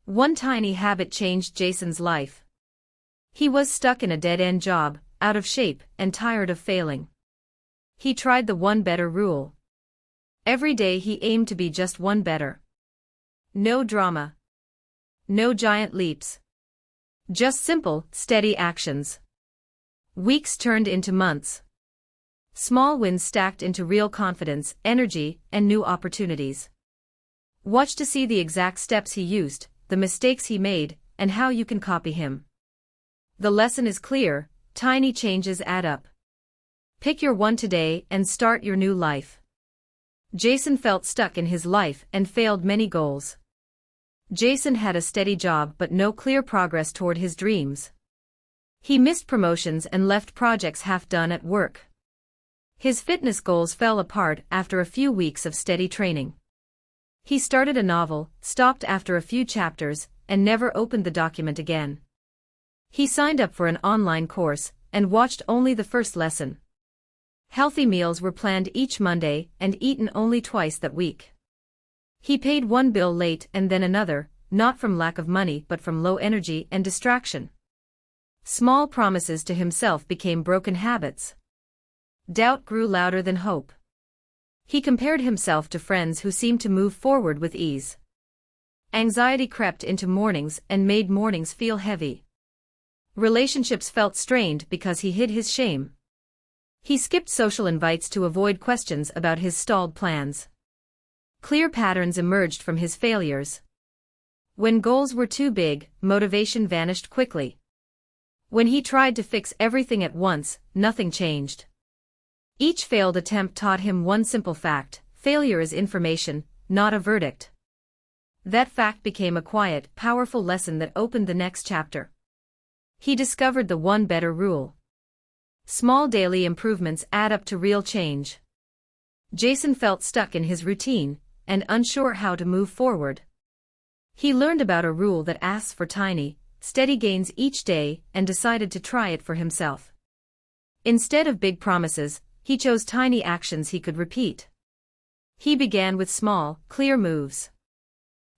One tiny habit changed Jason's life. He was stuck in a dead-end job, out of shape, and tired of failing. He tried the one better rule. Every day he aimed to be just one better. No drama. No giant leaps. Just simple, steady actions. Weeks turned into months. Small wins stacked into real confidence, energy, and new opportunities. Watch to see the exact steps he used, the mistakes he made, and how you can copy him. The lesson is clear: tiny changes add up. Pick your one today and start your new life. Jason felt stuck in his life and failed many goals. Jason had a steady job but no clear progress toward his dreams. He missed promotions and left projects half done at work. His fitness goals fell apart after a few weeks of steady training. He started a novel, stopped after a few chapters, and never opened the document again. He signed up for an online course and watched only the first lesson. Healthy meals were planned each Monday and eaten only twice that week. He paid one bill late and then another, not from lack of money but from low energy and distraction. Small promises to himself became broken habits. Doubt grew louder than hope. He compared himself to friends who seemed to move forward with ease. Anxiety crept into mornings and made mornings feel heavy. Relationships felt strained because he hid his shame. He skipped social invites to avoid questions about his stalled plans. Clear patterns emerged from his failures. When goals were too big, motivation vanished quickly. When he tried to fix everything at once, nothing changed. Each failed attempt taught him one simple fact: failure is information, not a verdict. That fact became a quiet, powerful lesson that opened the next chapter. He discovered the one better rule. Small daily improvements add up to real change. Jason felt stuck in his routine and unsure how to move forward. He learned about a rule that asks for tiny, steady gains each day and decided to try it for himself. Instead of big promises, he chose tiny actions he could repeat. He began with small, clear moves.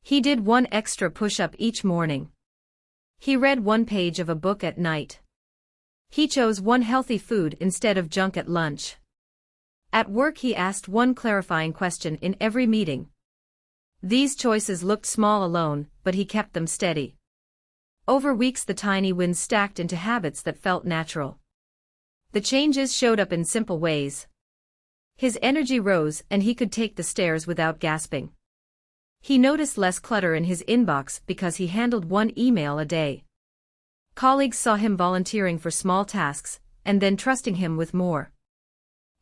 He did one extra push-up each morning. He read one page of a book at night. He chose one healthy food instead of junk at lunch. At work he asked one clarifying question in every meeting. These choices looked small alone, but he kept them steady. Over weeks the tiny wins stacked into habits that felt natural. The changes showed up in simple ways. His energy rose and he could take the stairs without gasping. He noticed less clutter in his inbox because he handled one email a day. Colleagues saw him volunteering for small tasks, and then trusting him with more.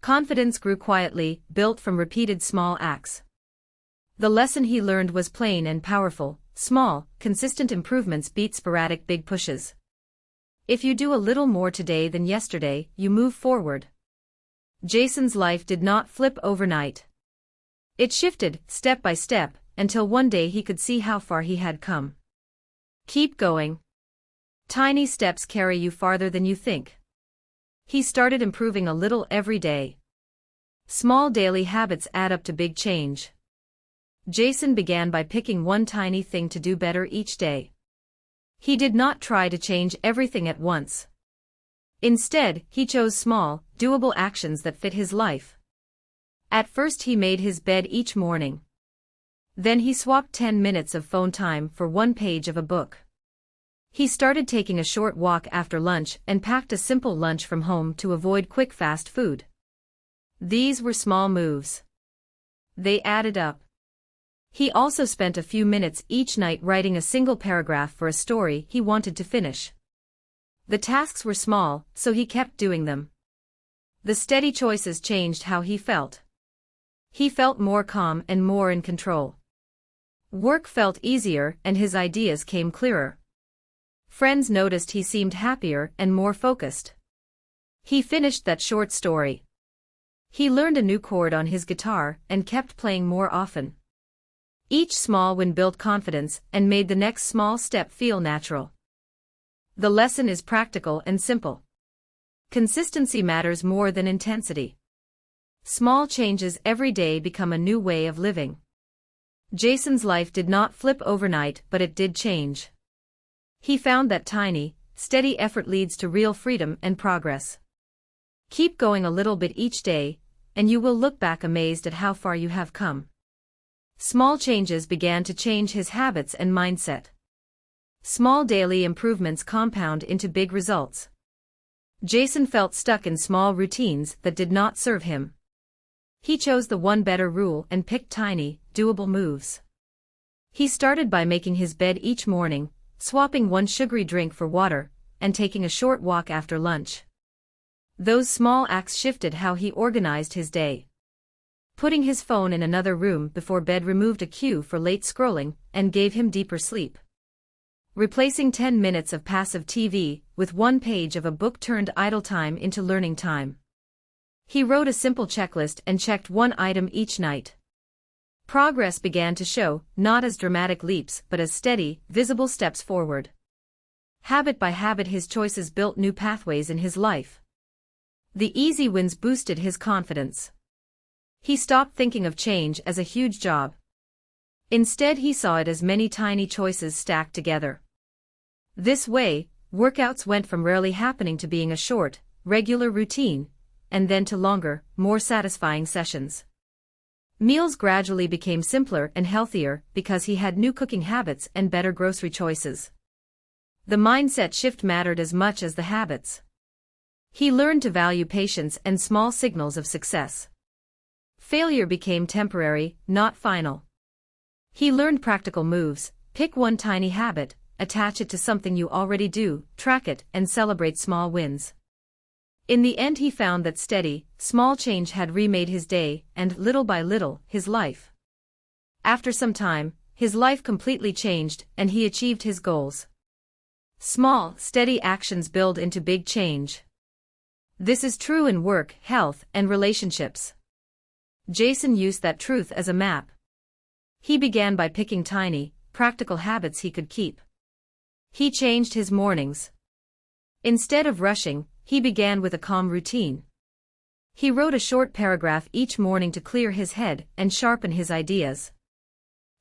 Confidence grew quietly, built from repeated small acts. The lesson he learned was plain and powerful: small, consistent improvements beat sporadic big pushes. If you do a little more today than yesterday, you move forward. Jason's life did not flip overnight. It shifted, step by step, until one day he could see how far he had come. Keep going. Tiny steps carry you farther than you think. He started improving a little every day. Small daily habits add up to big change. Jason began by picking one tiny thing to do better each day. He did not try to change everything at once. Instead, he chose small, doable actions that fit his life. At first he made his bed each morning. Then he swapped 10 minutes of phone time for one page of a book. He started taking a short walk after lunch and packed a simple lunch from home to avoid quick fast food. These were small moves. They added up. He also spent a few minutes each night writing a single paragraph for a story he wanted to finish. The tasks were small, so he kept doing them. The steady choices changed how he felt. He felt more calm and more in control. Work felt easier and his ideas came clearer. Friends noticed he seemed happier and more focused. He finished that short story. He learned a new chord on his guitar and kept playing more often. Each small win built confidence and made the next small step feel natural. The lesson is practical and simple. Consistency matters more than intensity. Small changes every day become a new way of living. Jason's life did not flip overnight, but it did change. He found that tiny, steady effort leads to real freedom and progress. Keep going a little bit each day, and you will look back amazed at how far you have come. Small changes began to change his habits and mindset. Small daily improvements compound into big results. Jason felt stuck in small routines that did not serve him. He chose the one better rule and picked tiny, doable moves. He started by making his bed each morning, swapping one sugary drink for water, and taking a short walk after lunch. Those small acts shifted how he organized his day. Putting his phone in another room before bed removed a cue for late scrolling and gave him deeper sleep. Replacing 10 minutes of passive TV with one page of a book turned idle time into learning time. He wrote a simple checklist and checked one item each night. Progress began to show, not as dramatic leaps but as steady, visible steps forward. Habit by habit his choices built new pathways in his life. The easy wins boosted his confidence. He stopped thinking of change as a huge job. Instead he saw it as many tiny choices stacked together. This way, workouts went from rarely happening to being a short, regular routine, and then to longer, more satisfying sessions. Meals gradually became simpler and healthier because he had new cooking habits and better grocery choices. The mindset shift mattered as much as the habits. He learned to value patience and small signals of success. Failure became temporary, not final. He learned practical moves: pick one tiny habit, attach it to something you already do, track it, and celebrate small wins. In the end he found that steady, small change had remade his day, and little by little, his life. After some time, his life completely changed, and he achieved his goals. Small, steady actions build into big change. This is true in work, health, and relationships. Jason used that truth as a map. He began by picking tiny, practical habits he could keep. He changed his mornings. Instead of rushing, he began with a calm routine. He wrote a short paragraph each morning to clear his head and sharpen his ideas.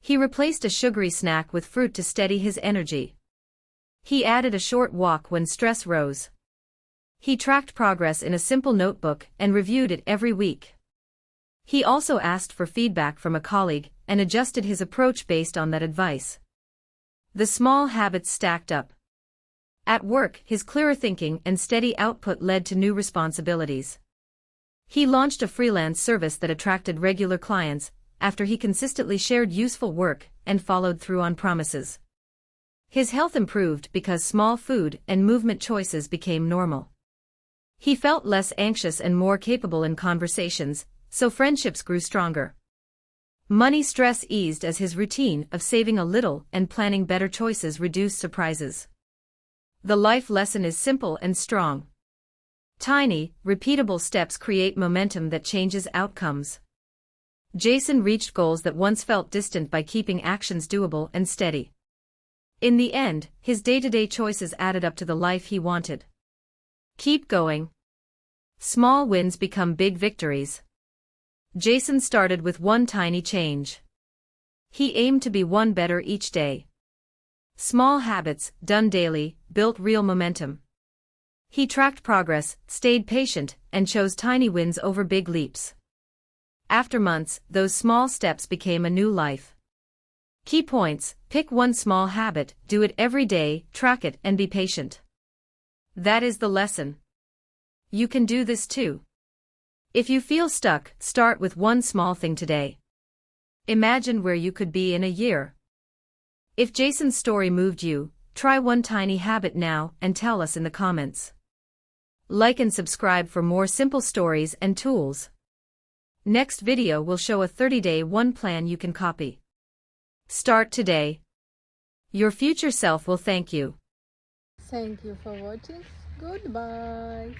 He replaced a sugary snack with fruit to steady his energy. He added a short walk when stress rose. He tracked progress in a simple notebook and reviewed it every week. He also asked for feedback from a colleague and adjusted his approach based on that advice. The small habits stacked up. At work, his clearer thinking and steady output led to new responsibilities. He launched a freelance service that attracted regular clients after he consistently shared useful work and followed through on promises. His health improved because small food and movement choices became normal. He felt less anxious and more capable in conversations, so friendships grew stronger. Money stress eased as his routine of saving a little and planning better choices reduced surprises. The life lesson is simple and strong. Tiny, repeatable steps create momentum that changes outcomes. Jason reached goals that once felt distant by keeping actions doable and steady. In the end, his day-to-day choices added up to the life he wanted. Keep going. Small wins become big victories. Jason started with one tiny change. He aimed to be one better each day. Small habits, done daily, built real momentum. He tracked progress, stayed patient, and chose tiny wins over big leaps. After months, those small steps became a new life. Key points: pick one small habit, do it every day, track it, and be patient. That is the lesson. You can do this too. If you feel stuck, start with one small thing today. Imagine where you could be in a year. If Jason's story moved you, try one tiny habit now and tell us in the comments. Like and subscribe for more simple stories and tools. Next video will show a 30-day one plan you can copy. Start today. Your future self will thank you. Thank you for watching. Goodbye.